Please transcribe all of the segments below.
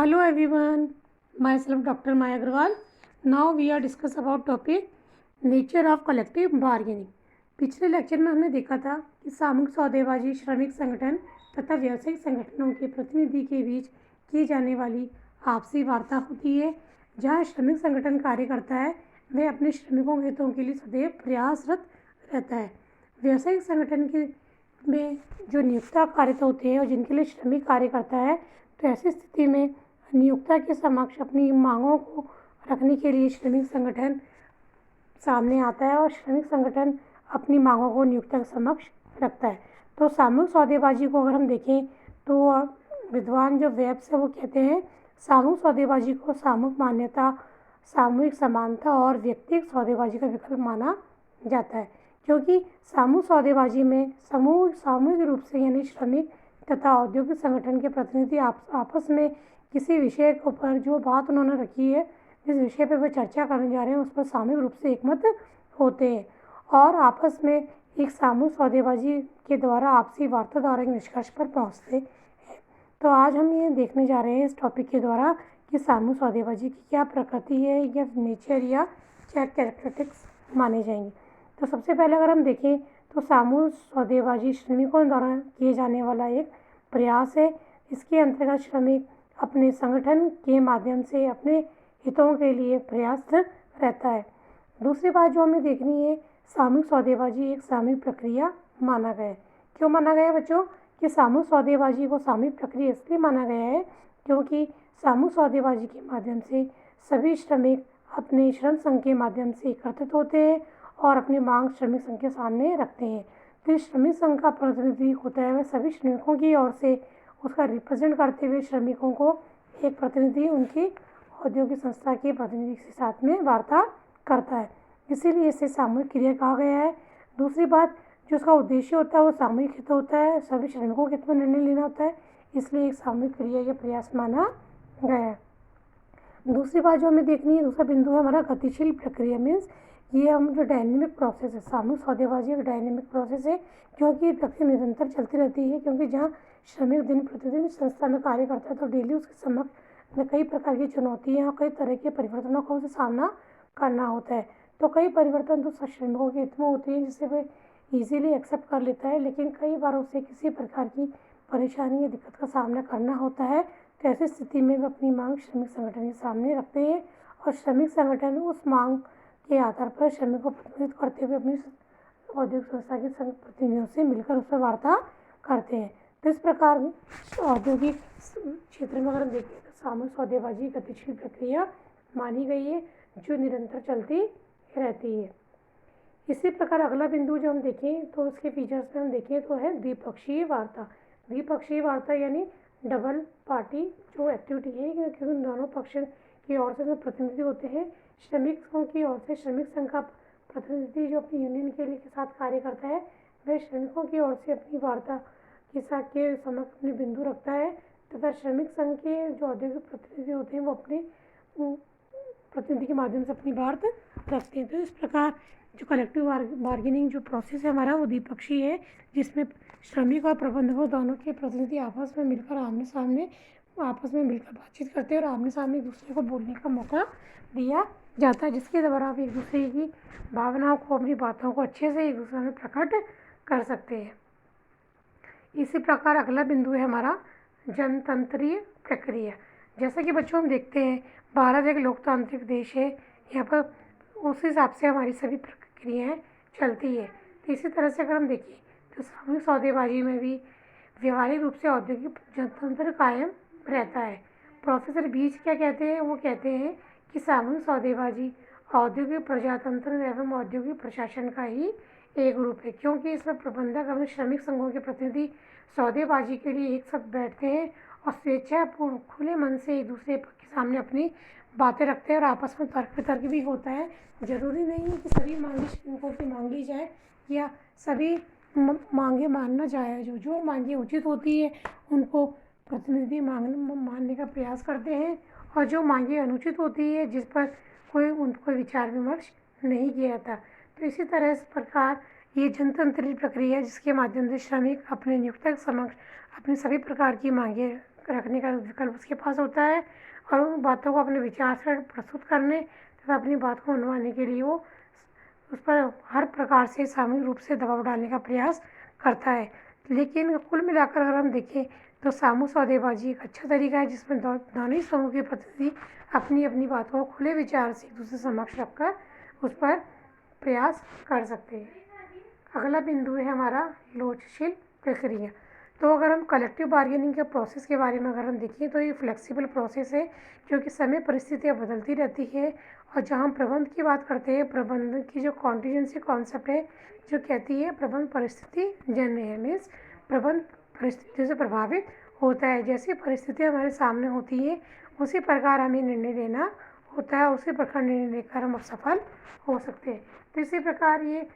Hello everyone, myself Dr. Maya Agrawal. Now we are discuss about topic nature of collective bargaining. पिछले lecture में हमने देखा था कि सामूहिक सौदेबाजी श्रमिक संगठन तथा व्यावसायिक संगठनों के प्रतिनिधि के बीच की जाने वाली आपसी वार्ता होती है, जहां श्रमिक संगठन कार्य करता है वह अपने श्रमिकों के हितों के लिए सदैव प्रयासरत रहता है। व्यावसायिक संगठन के में जो नियोक्ता कार्यरत होते हैं और जिनके लिए श्रमिक कार्य करता है, तो ऐसी स्थिति में नियोक्ता के समक्ष अपनी मांगों को रखने के लिए श्रमिक संगठन सामने आता है और श्रमिक संगठन अपनी मांगों को नियोक्ता के समक्ष रखता है। तो सामूहिक सौदेबाजी को अगर हम देखें तो विद्वान जो वेब्स है वो कहते हैं सामूहिक सौदेबाजी को सामूहिक मान्यता, सामूहिक समानता और व्यक्तिगत सौदेबाजी का विकल्प माना जाता है, क्योंकि सामूहिक सौदेबाजी में सामूहिक रूप से यानी श्रमिक तथा औद्योगिक संगठन के प्रतिनिधि आपस में किसी विषय के ऊपर जो बात उन्होंने रखी है, जिस विषय पर वे चर्चा करने जा रहे हैं उस पर सामूहिक रूप से एकमत होते हैं और आपस में एक सामूहिक सौदेबाजी के द्वारा आपसी वार्ता द्वारा एक निष्कर्ष पर पहुंचते हैं। तो आज हम ये देखने जा रहे हैं इस टॉपिक के द्वारा कि सामूहिक सौदेबाजी की क्या प्रकृति है या नेचर या क्या कैरेक्टरिस्टिक्स माने जाएंगे। तो सबसे पहले अगर हम देखें तो सामूहिक सौदेबाजी श्रमिकों द्वारा किए जाने वाला एक प्रयास है। इसके अंतर्गत श्रमिक अपने संगठन के माध्यम से अपने हितों के लिए प्रयासरत रहता है। दूसरी बात जो हमें देखनी है, सामूहिक सौदेबाजी एक सामूहिक प्रक्रिया माना गया है। क्यों माना गया है बच्चों? कि सामूहिक सौदेबाजी को सामूहिक प्रक्रिया इसलिए माना गया है क्योंकि सामूहिक सौदेबाजी के माध्यम से सभी श्रमिक अपने श्रम संघ के माध्यम से एकत्रित होते हैं और अपनी मांग श्रमिक संघ के सामने रखते हैं। तो श्रमिक संघ का प्रतिनिधि होता है वह सभी श्रमिकों की ओर से उसका रिप्रेजेंट करते हुए श्रमिकों को एक प्रतिनिधि उनकी औद्योगिक संस्था के प्रतिनिधि के साथ में वार्ता करता है, इसीलिए इसे सामूहिक क्रिया कहा गया है। दूसरी बात जो उसका उद्देश्य होता है वो सामूहिक हित होता है, सभी श्रमिकों के हित में निर्णय लेना होता है, इसलिए एक सामूहिक क्रिया या प्रयास माना गया है। दूसरी बात जो हमें देखनी है, दूसरा बिंदु है हमारा गतिशील प्रक्रिया। मीन्स ये हम जो डायनेमिक प्रोसेस है, सामूहिक सौदेबाजी एक डायनेमिक प्रोसेस है क्योंकि ये प्रक्रिया निरंतर चलती रहती है, क्योंकि जहाँ श्रमिक दिन प्रतिदिन संस्था में कार्य करता है तो डेली उसके समक्ष में कई प्रकार की चुनौतियाँ और कई तरह के परिवर्तनों का उसे सामना करना होता है। तो कई परिवर्तन तो श्रमिकों के हित में होते हैं जिसे वे ईजीली एक्सेप्ट कर लेता है, लेकिन कई बार उसे किसी प्रकार की परेशानी या दिक्कत का सामना करना होता है। तो ऐसी स्थिति में वे अपनी मांग श्रमिक संगठन के सामने रखते हैं और श्रमिक संगठन उस मांग के आधार पर श्रमिक को प्रतिनिधित्व करते हुए अपनी औद्योगिक संस्था के संघ प्रतिनिधियों से मिलकर उस पर वार्ता करते हैं। तो इस प्रकार औद्योगिक क्षेत्र में अगर हम देखें तो सामूहिक सौदेबाजी गतिशील प्रक्रिया मानी गई है जो निरंतर चलती रहती है। इसी प्रकार अगला बिंदु जो हम देखें तो उसके फीचर्स में हम देखें तो है द्विपक्षीय वार्ता। द्विपक्षीय वार्ता यानी डबल पार्टी जो एक्टिविटी है, क्योंकि दोनों पक्ष की ओर से जो प्रतिनिधि होते हैं, श्रमिकों की ओर से श्रमिक संघ का प्रतिनिधि जो अपनी यूनियन के लिए के साथ कार्य करता है वह श्रमिकों की ओर से अपनी वार्ता के साथ के समक्ष अपने बिंदु रखता है तथा श्रमिक संघ के जो औद्योगिक प्रतिनिधि होते हैं वो अपने प्रतिनिधि के माध्यम से अपनी बात रखते हैं। तो इस प्रकार जो कलेक्टिव बार्गेनिंग जो प्रोसेस है हमारा वो द्विपक्षीय है, जिसमें श्रमिक और प्रबंधकों दोनों के प्रतिनिधि आपस में मिलकर बातचीत करते हैं और आमने सामने एक दूसरे को बोलने का मौका दिया जाता है, जिसके द्वारा आप एक दूसरे की भावनाओं को, अपनी बातों को अच्छे से एक दूसरे में प्रकट कर सकते हैं। इसी प्रकार अगला बिंदु है हमारा जनतंत्रीय प्रक्रिया। जैसा कि बच्चों हम देखते हैं भारत एक लोकतांत्रिक देश है, यहाँ पर उस हिसाब से हमारी सभी प्रक्रियाएँ चलती है। तो इसी तरह से अगर हम देखें तो सामूहिक सौदेबाजी में भी व्यवहारिक रूप से औद्योगिक जनतंत्र कायम रहता है। प्रोफेसर बीज क्या कहते हैं? वो कहते हैं कि सामूहिक सौदेबाजी औद्योगिक प्रजातंत्र एवं औद्योगिक प्रशासन का ही एक रूप है, क्योंकि इसमें प्रबंधक एवं श्रमिक संघों के प्रतिनिधि सौदेबाजी के लिए एक साथ बैठते हैं और स्वेच्छापूर्ण खुले मन से एक दूसरे के सामने अपनी बातें रखते हैं और आपस में तर्क वितर्क भी होता है। ज़रूरी नहीं है कि सभी मांगे श्रमिकों की मांगी जाए या सभी मांगे मानना जाए, जो मांगे उचित होती है उनको प्रतिनिधि मानने का प्रयास करते हैं और जो मांगे अनुचित होती है जिस पर कोई विचार विमर्श नहीं किया जाता। तो इसी तरह इस प्रकार ये जनतंत्री प्रक्रिया जिसके माध्यम से श्रमिक अपने नियोक्ता के समक्ष अपनी सभी प्रकार की मांगे रखने का विकल्प उसके पास होता है और उन बातों को अपने विचार से प्रस्तुत करने तथा अपनी बात को मनवाने के लिए वो उस पर हर प्रकार से सामूहिक रूप से दबाव डालने का प्रयास करता है। लेकिन कुल मिलाकर अगर हम देखें तो सामूहिक सौदेबाजी एक अच्छा तरीका है जिसमें दोनों ही समूह के प्रतिनिधि अपनी अपनी बातों को खुले विचार से एक दूसरे समक्ष रखकर उस पर प्रयास कर सकते हैं। अगला बिंदु है हमारा लोचशील प्रक्रिया। तो अगर हम कलेक्टिव बार्गेनिंग के प्रोसेस के बारे में अगर हम देखें तो ये फ्लेक्सिबल प्रोसेस है क्योंकि समय परिस्थितियाँ बदलती रहती है। और जहाँ हम प्रबंध की बात करते हैं, प्रबंधन की जो कॉन्टीजेंसी कॉन्सेप्ट है जो कहती है प्रबंध परिस्थिति जन्य है, मीन्स प्रबंध परिस्थितियों से प्रभावित होता है। जैसी परिस्थितियाँ हमारे सामने होती हैं उसी प्रकार हमें निर्णय लेना होता है और उसी प्रकार निर्णय लेकर हम सफल हो सकते हैं। तो इसी प्रकार ये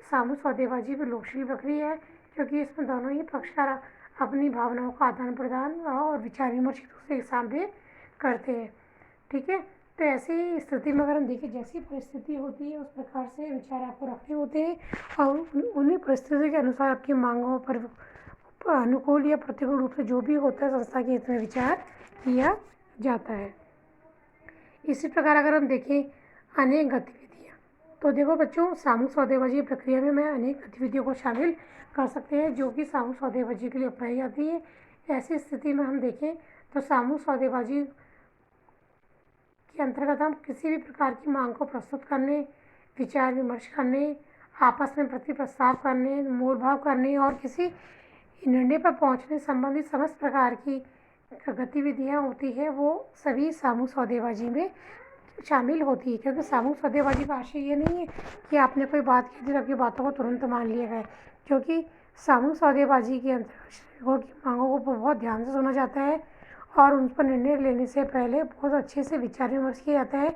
सामूहिक सौदेबाजी भी लोकशील प्रक्रिया है क्योंकि इसमें दोनों ही पक्षकार अपनी भावनाओं का आदान प्रदान और विचार विमर्श एक दूसरे के सामने करते हैं। ठीक है, तो ऐसी स्थिति में अगर हम देखें जैसी परिस्थिति होती है उस प्रकार से विचार आपको रखने होते हैं और उन्हीं परिस्थितियों के अनुसार आपकी मांगों पर अनुकूल या प्रतिकूल रूप से जो भी होता है संस्था के हित में विचार किया जाता है। इसी प्रकार अगर हम देखें अनेक गतिविधियाँ, तो देखो बच्चों सामूहिक सौदेबाजी प्रक्रिया में अनेक गतिविधियों को शामिल कर सकते हैं जो कि सामूहिक सौदेबाजी के लिए अपनाई जाती है। ऐसी स्थिति में हम देखें तो सामूहिक सौदेबाजी के अंतर्गत हम किसी भी प्रकार की मांग को प्रस्तुत करने, विचार विमर्श करने, आपस में प्रति प्रस्ताव करने, मोल भाव करने और किसी निर्णय पर पहुंचने संबंधित समस्त प्रकार की गतिविधियां होती है वो सभी सामूहिक सौदेबाजी में शामिल होती है। क्योंकि सामूहिक सौदेबाजी का आशय ये नहीं है कि आपने कोई बात कह दी आपकी बातों को तुरंत मान लिया गया, क्योंकि सामूहिक सौदेबाजी के अंतर्गत श्रमिकों की मांगों को बहुत ध्यान से सुना जाता है और उन पर निर्णय लेने से पहले बहुत अच्छे से विचार विमर्श किया जाता है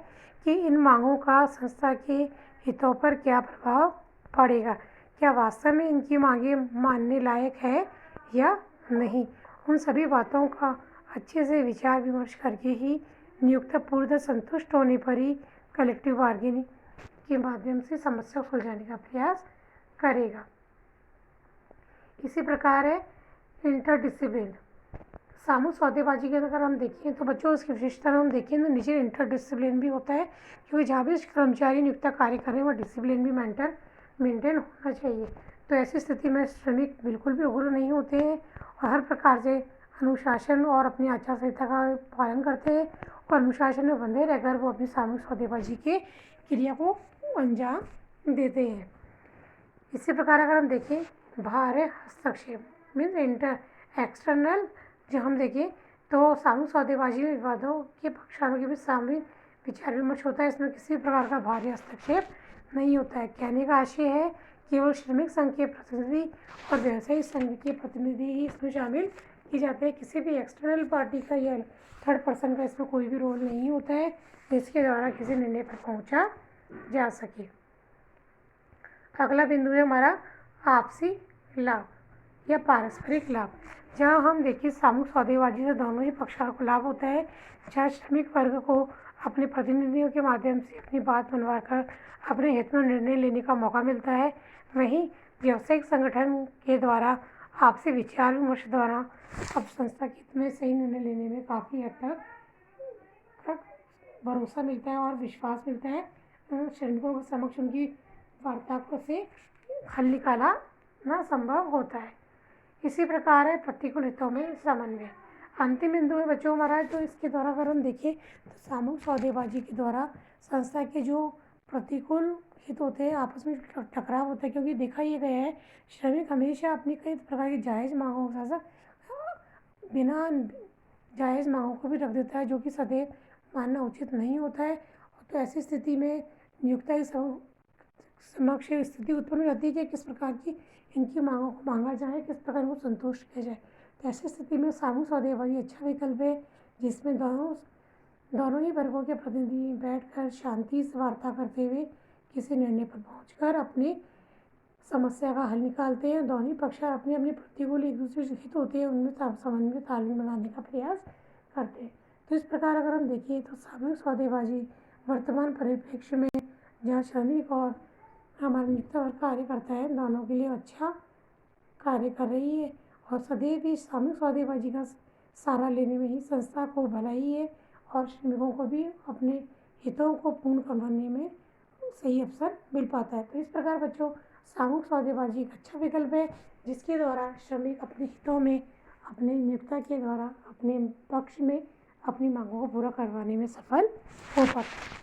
कि इन मांगों का संस्था के हितों पर क्या प्रभाव पड़ेगा, क्या वास्तव में इनकी मांगें मानने लायक है या नहीं। उन सभी बातों का अच्छे से विचार विमर्श करके ही नियोक्ता पूर्णतः संतुष्ट होने पर ही कलेक्टिव बार्गेनिंग के माध्यम से समस्या को सुलझाने का प्रयास करेगा। इसी प्रकार है इंटरडिसिप्लिन। सामूहिक सौदेबाजी के अगर हम देखें तो बच्चों उसकी विशेषता में हम देखें तो नीचे इंटरडिसिप्लिन भी होता है क्योंकि जहाँ भी कर्मचारी नियोक्ता कार्य करें वह डिसिप्लिन भी मेंटेन होना चाहिए। तो ऐसी स्थिति में श्रमिक बिल्कुल भी उग्र नहीं होते हैं और हर प्रकार से अनुशासन और अपनी आचार संहिता का पालन करते हैं और अनुशासन में बंधे रहकर वो अपनी सामूहिक सौदेबाजी के क्रिया को अंजाम देते हैं। इसी प्रकार अगर हम देखें बाहरी हस्तक्षेप मीन्स एक्सटर्नल, जो हम देखें तो सामूहिक सौदेबाजी में विवादों के पक्षकारों के बीच सामूहिक विचार विमर्श होता है। इसमें किसी प्रकार का बाहरी हस्तक्षेप नहीं होता है। कहने का आशय है केवल श्रमिक संघ के प्रतिनिधि और व्यवसायिक संघ के प्रतिनिधि ही इसमें शामिल किए जाते हैं। किसी भी एक्सटर्नल पार्टी का या थर्ड पर्सन का इसमें कोई भी रोल नहीं होता है जिसके द्वारा किसी निर्णय पर पहुंचा जा सके। अगला बिंदु है हमारा आपसी लाभ या पारस्परिक लाभ। जहाँ हम देखिए सामूहिक सौदेबाजी से दोनों ही पक्षों को लाभ होता है। जहाँ श्रमिक वर्ग को अपने प्रतिनिधियों के माध्यम से अपनी बात मनवा कर अपने हित में निर्णय लेने का मौका मिलता है, वहीं व्यावसायिक संगठन के द्वारा आपसी विचार विमर्श द्वारा अब संस्था के हित में सही निर्णय लेने में काफ़ी हद तक भरोसा मिलता है और विश्वास मिलता है। श्रमिकों के समक्ष उनकी वार्ता से हल निकालना संभव होता है। इसी प्रकार है प्रतिकूल हितों में समन्वय। अंतिम बिंदु है बच्चों हमारा, तो इसके द्वारा अगर हम देखें तो सामूहिक सौदेबाजी के द्वारा संस्था के जो प्रतिकूल हित होते हैं आपस में टकराव होता है, क्योंकि देखा ये गया है श्रमिक हमेशा अपनी कई प्रकार की जायज़ मांगों के साथ बिना जायज़ मांगों को भी रख देता है जो कि सदैव मानना उचित नहीं होता है। तो ऐसी स्थिति में नियोक्ता के समक्ष स्थिति उत्पन्न हो जाती है कि किस प्रकार की इनकी मांगों को मांगा जाए, किस प्रकार को संतुष्ट किया जाए। तो ऐसी स्थिति में सामूहिक सौदेबाजी अच्छा विकल्प है जिसमें दोनों ही वर्गों के प्रतिनिधि बैठकर शांति से वार्ता करते हुए किसी निर्णय पर पहुंचकर अपनी समस्या का हल निकालते हैं। दोनों ही पक्ष अपने अपने प्रतिकूल एक दूसरे से हित होते हैं उनमें समन्वय तालमेल बनाने का प्रयास करते हैं। तो इस प्रकार अगर हम देखें तो सामूहिक सौदेबाजी वर्तमान परिप्रेक्ष्य में जहाँ श्रमिक और हमारा नियोक्ता वर्ग कार्य करता है दोनों के लिए अच्छा कार्य कर रही है और सदैव ही सामूहिक सौदेबाजी का सहारा लेने में ही संस्था को भलाई है और श्रमिकों को भी अपने हितों को पूर्ण करवाने में सही अवसर मिल पाता है। तो इस प्रकार बच्चों, सामूहिक सौदेबाजी एक अच्छा विकल्प है जिसके द्वारा श्रमिक अपने हितों में, अपने नियोक्ता के द्वारा अपने पक्ष में अपनी मांगों को पूरा करवाने में सफल हो पाता है।